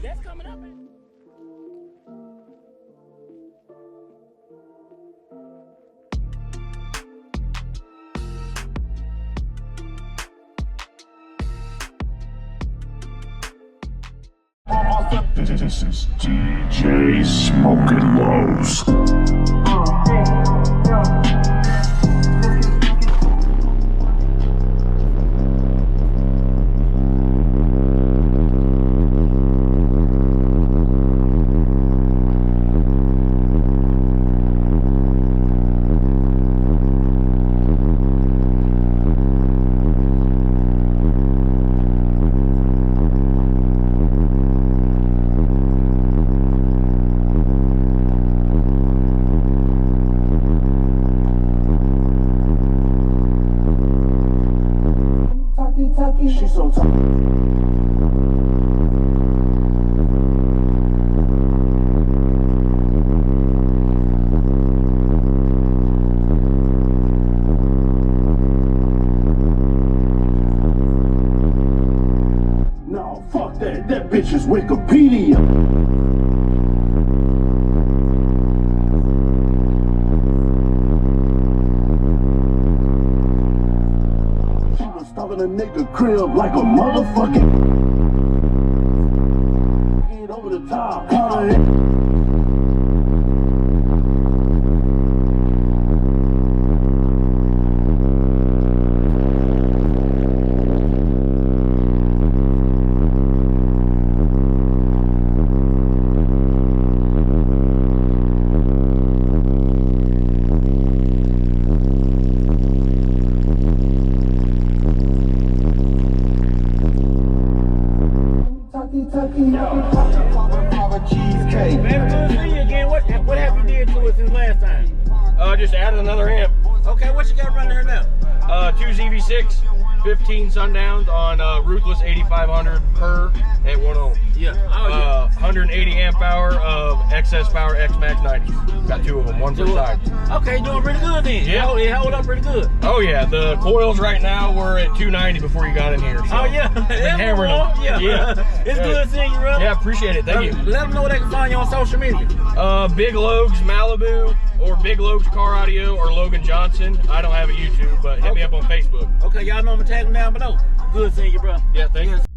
That's coming up. This is DJ Smoking Lows. She's so tight. No, fuck that. That bitch is Wikipedia. A nigga crib like a motherfucking get over the top. Cheesecake. Man, good to see you again. What have you did to us since last time? Just added another amp. Okay, what you got running here now? 2 ZV6, 15 Sundowns on Ruthless 8500 per at 1 ohm. Yeah. Oh, yeah. 180 amp hour of excess power X Max 90s. Got 2 of them, one per side. Okay, doing pretty good then. Yeah. It held up pretty good. Oh yeah, the coils right now were at 290 before you got in here. So oh yeah. hammering them. Yeah. It's good seeing you, brother. Yeah, appreciate it. Thank you. Let them know where they can find you on social media. Big Logs Malibu or Big Logs Car Audio or Logan Johnson. I don't have a YouTube, but hit me up on Facebook. Okay, y'all know I'm gonna tag them down below. Good seeing you, bro. Yeah, thank you.